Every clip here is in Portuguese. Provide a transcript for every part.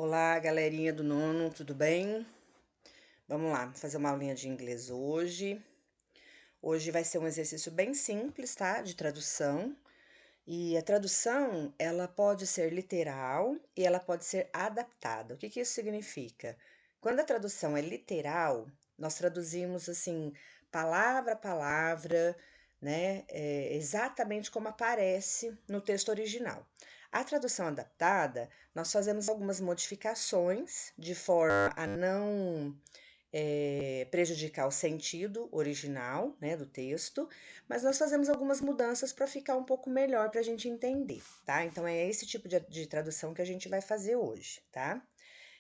Olá, galerinha do nono, tudo bem? Vamos lá, fazer uma aulinha de inglês hoje. Hoje vai ser um exercício bem simples, tá? De tradução. E a tradução, ela pode ser literal e ela pode ser adaptada. O que que isso significa? Quando a tradução é literal, nós traduzimos assim, palavra a palavra, né? Exatamente como aparece no texto original. A tradução adaptada, nós fazemos algumas modificações de forma a não prejudicar o sentido original, né, do texto, mas nós fazemos algumas mudanças para ficar um pouco melhor para a gente entender, tá? Então é esse tipo de tradução que a gente vai fazer hoje, tá?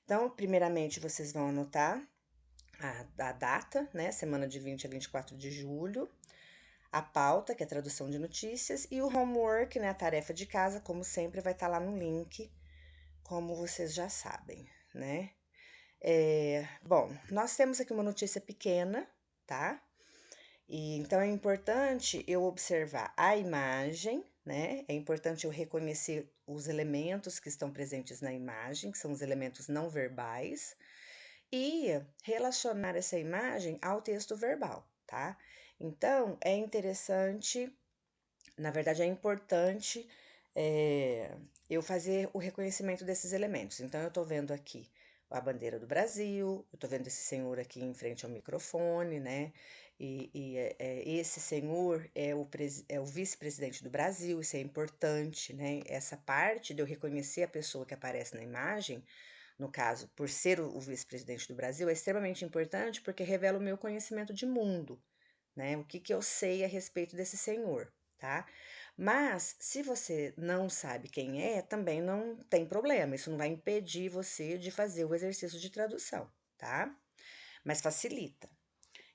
Então, primeiramente, vocês vão anotar a data, né? Semana de 20 a 24 de julho, a pauta, que é a tradução de notícias, e o homework, né? A tarefa de casa, como sempre, vai estar lá no link, como vocês já sabem, né? Bom, nós temos aqui uma notícia pequena, tá? E então é importante eu observar a imagem, né? É importante eu reconhecer os elementos que estão presentes na imagem, que são os elementos não verbais, e relacionar essa imagem ao texto verbal, tá? Então é interessante, na verdade é importante eu fazer o reconhecimento desses elementos. Então eu tô vendo aqui a bandeira do Brasil, eu tô vendo esse senhor aqui em frente ao microfone, né? Esse senhor é o vice-presidente do Brasil, isso é importante, né? Essa parte de eu reconhecer a pessoa que aparece na imagem, no caso, por ser o vice-presidente do Brasil, é extremamente importante porque revela o meu conhecimento de mundo, né? O que que eu sei a respeito desse senhor, tá? Mas se você não sabe quem é, também não tem problema. Isso não vai impedir você de fazer o exercício de tradução, tá? Mas facilita.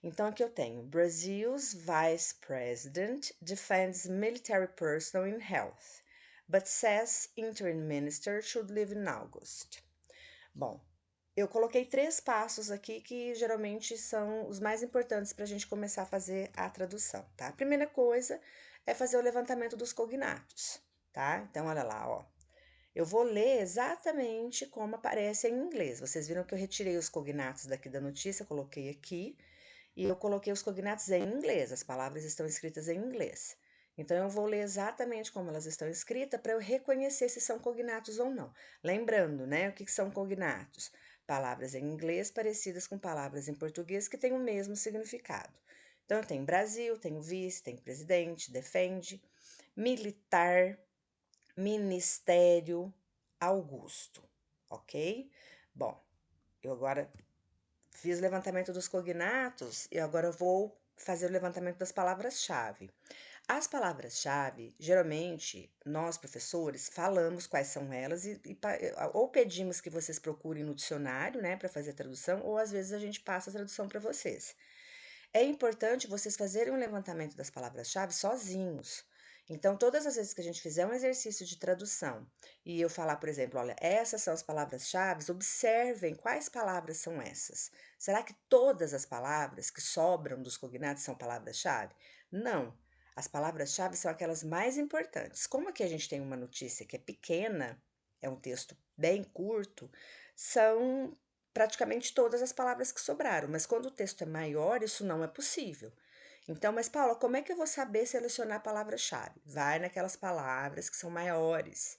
Então aqui eu tenho: Brazil's vice president defends military personnel in health, but says interim minister should leave in August. Bom, eu coloquei 3 passos aqui que geralmente são os mais importantes para a gente começar a fazer a tradução, tá? A primeira coisa é fazer o levantamento dos cognatos, tá? Então, olha lá, ó. Eu vou ler exatamente como aparece em inglês. Vocês viram que eu retirei os cognatos daqui da notícia, coloquei aqui, e eu coloquei os cognatos em inglês. As palavras estão escritas em inglês. Então, eu vou ler exatamente como elas estão escritas para eu reconhecer se são cognatos ou não. Lembrando, né, o que são cognatos? Palavras em inglês parecidas com palavras em português que têm o mesmo significado. Então, tem Brasil, tem vice, tem presidente, defende, militar, ministério, Augusto, ok? Bom, eu agora fiz o levantamento dos cognatos e agora eu vou fazer o levantamento das palavras-chave. As palavras-chave, geralmente, nós professores falamos quais são elas ou pedimos que vocês procurem no dicionário, né, para fazer a tradução, ou às vezes a gente passa a tradução para vocês. É importante vocês fazerem um levantamento das palavras-chave sozinhos. Então, todas as vezes que a gente fizer um exercício de tradução e eu falar, por exemplo, olha, essas são as palavras-chave, observem quais palavras são essas. Será que todas as palavras que sobram dos cognatos são palavras-chave? Não. As palavras-chave são aquelas mais importantes. Como aqui a gente tem uma notícia que é pequena, é um texto bem curto, são praticamente todas as palavras que sobraram, mas quando o texto é maior, isso não é possível. Então, mas Paula, como é que eu vou saber selecionar a palavra-chave? Vai naquelas palavras que são maiores.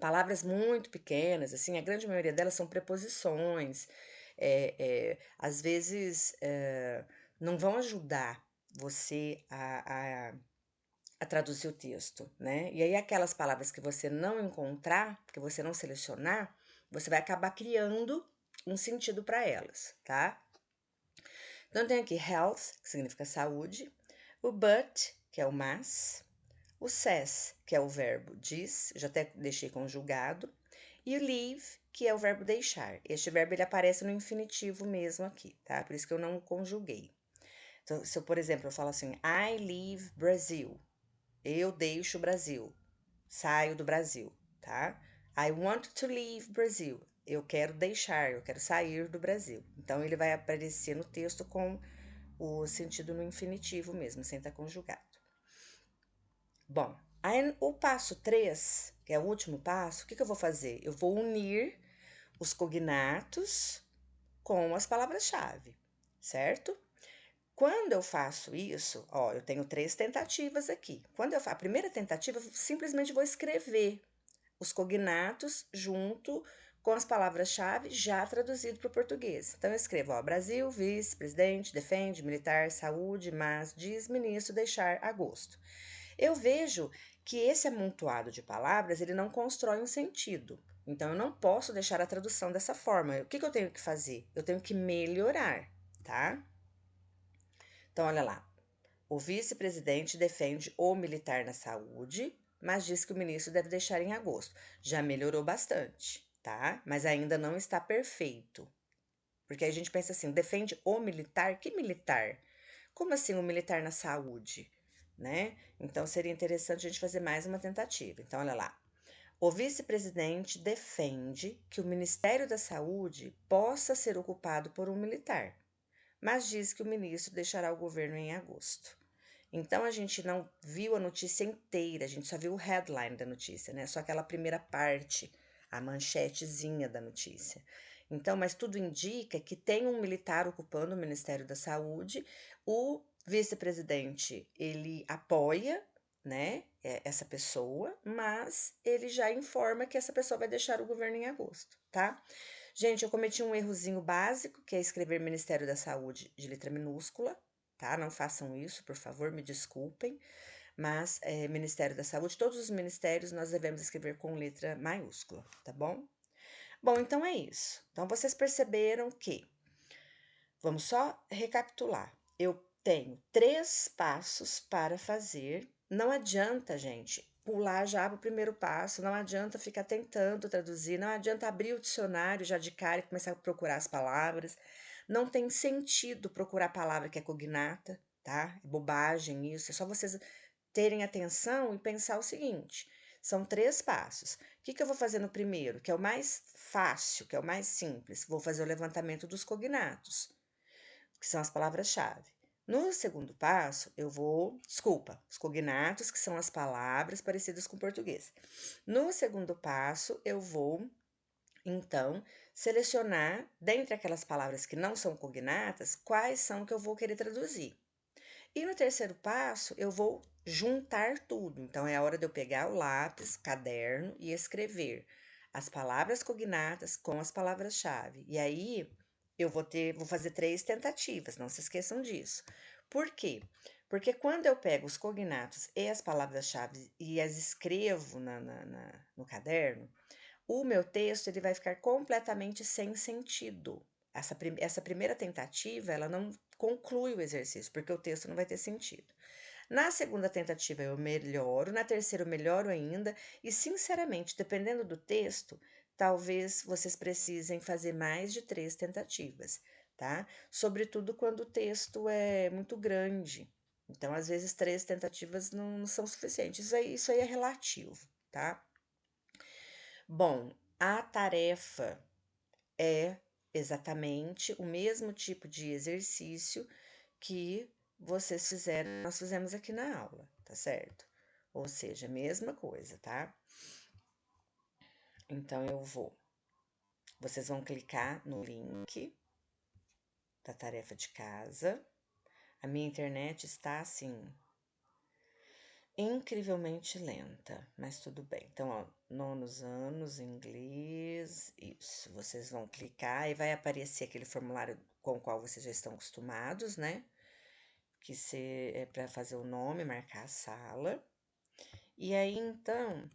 Palavras muito pequenas, assim, a grande maioria delas são preposições, às vezes não vão ajudar você a traduzir o texto, né? E aí, aquelas palavras que você não encontrar, que você não selecionar, você vai acabar criando um sentido para elas, tá? Então, tem aqui health, que significa saúde, o but, que é o mas, o says, que é o verbo diz, já até deixei conjugado, e o leave, que é o verbo deixar. Este verbo ele aparece no infinitivo mesmo aqui, tá? Por isso que eu não conjuguei. Então, se eu, por exemplo, eu falo assim, I leave Brazil, eu deixo o Brasil, saio do Brasil, tá? I want to leave Brazil, eu quero deixar, eu quero sair do Brasil. Então, ele vai aparecer no texto com o sentido no infinitivo mesmo, sem estar conjugado. Bom, aí o passo 3, que é o último passo, o que eu vou fazer? Eu vou unir os cognatos com as palavras-chave, certo? Quando eu faço isso, ó, eu tenho 3 tentativas aqui. Quando eu faço a primeira tentativa, eu simplesmente vou escrever os cognatos junto com as palavras-chave já traduzido para o português. Então, eu escrevo, ó, Brasil, vice-presidente, defende, militar, saúde, mas, diz, ministro, deixar, agosto. Eu vejo que esse amontoado de palavras, ele não constrói um sentido. Então, eu não posso deixar a tradução dessa forma. O que eu tenho que fazer? Eu tenho que melhorar, tá? Então, olha lá. O vice-presidente defende o militar na saúde, mas diz que o ministro deve deixar em agosto. Já melhorou bastante, tá? Mas ainda não está perfeito. Porque aí a gente pensa assim, defende o militar? Que militar? Como assim o militar na saúde? Né? Então seria interessante a gente fazer mais uma tentativa. Então, olha lá. O vice-presidente defende que o Ministério da Saúde possa ser ocupado por um militar, mas diz que o ministro deixará o governo em agosto. Então a gente não viu a notícia inteira, a gente só viu o headline da notícia, né? Só aquela primeira parte, a manchetezinha da notícia. Então, mas tudo indica que tem um militar ocupando o Ministério da Saúde, o vice-presidente, ele apoia, né, essa pessoa, mas ele já informa que essa pessoa vai deixar o governo em agosto, tá? Gente, eu cometi um errozinho básico, que é escrever Ministério da Saúde de letra minúscula, tá? Não façam isso, por favor, me desculpem. Mas Ministério da Saúde, todos os ministérios nós devemos escrever com letra maiúscula, tá bom? Bom, então é isso. Então vocês perceberam que, vamos só recapitular. Eu tenho 3 passos para fazer. Não adianta, gente, pular já para o primeiro passo, não adianta ficar tentando traduzir, não adianta abrir o dicionário já de cara e começar a procurar as palavras. Não tem sentido procurar a palavra que é cognata, tá? É bobagem isso, é só vocês terem atenção e pensar o seguinte: são 3 passos. O que eu vou fazer no primeiro, que é o mais fácil, que é o mais simples? Vou fazer o levantamento dos cognatos, que são as palavras-chave. No segundo passo, eu vou, desculpa, os cognatos, que são as palavras parecidas com o português. No segundo passo, eu vou, então, selecionar, dentre aquelas palavras que não são cognatas, quais são que eu vou querer traduzir. E no terceiro passo, eu vou juntar tudo. Então, é a hora de eu pegar o lápis, caderno e escrever as palavras cognatas com as palavras-chave. E aí, vou fazer 3 tentativas, não se esqueçam disso. Por quê? Porque quando eu pego os cognatos e as palavras-chave e as escrevo no caderno, o meu texto ele vai ficar completamente sem sentido. Essa primeira tentativa, ela não conclui o exercício, porque o texto não vai ter sentido. Na segunda tentativa eu melhoro, na terceira eu melhoro ainda, e sinceramente, dependendo do texto, talvez vocês precisem fazer mais de 3 tentativas, tá? Sobretudo quando o texto é muito grande. Então, às vezes, 3 tentativas não são suficientes. Isso aí é relativo, tá? Bom, a tarefa é exatamente o mesmo tipo de exercício que vocês fizeram, nós fizemos aqui na aula, tá certo? Ou seja, mesma coisa, tá? Então vocês vão clicar no link da tarefa de casa. A minha internet está assim incrivelmente lenta, mas tudo bem. Então, ó, nonos anos, inglês, isso. Vocês vão clicar e vai aparecer aquele formulário com o qual vocês já estão acostumados, né? Que é para fazer o nome, marcar a sala. E aí, então,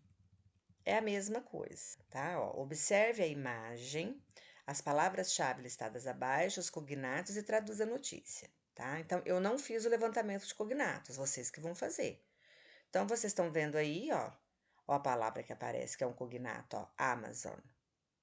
é a mesma coisa, tá? Ó, observe a imagem, as palavras-chave listadas abaixo, os cognatos e traduza a notícia, tá? Então, eu não fiz o levantamento de cognatos, vocês que vão fazer. Então, vocês estão vendo aí, ó a palavra que aparece, que é um cognato, ó, Amazon,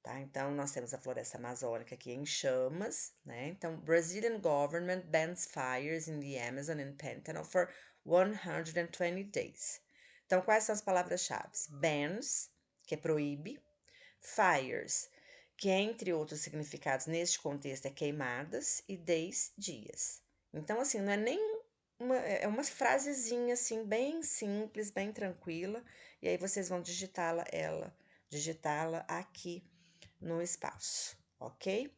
tá? Então, nós temos a floresta amazônica aqui em chamas, né? Então, Brazilian government bans fires in the Amazon and Pantanal for 120 days. Então, quais são as palavras-chave? Bans, que é proíbe, fires, que entre outros significados neste contexto é queimadas, e days, dias. Então, assim, não é nem é uma frasezinha assim, bem simples, bem tranquila, e aí vocês vão digitá-la aqui no espaço, ok?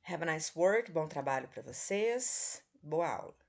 Have a nice work, bom trabalho para vocês, boa aula!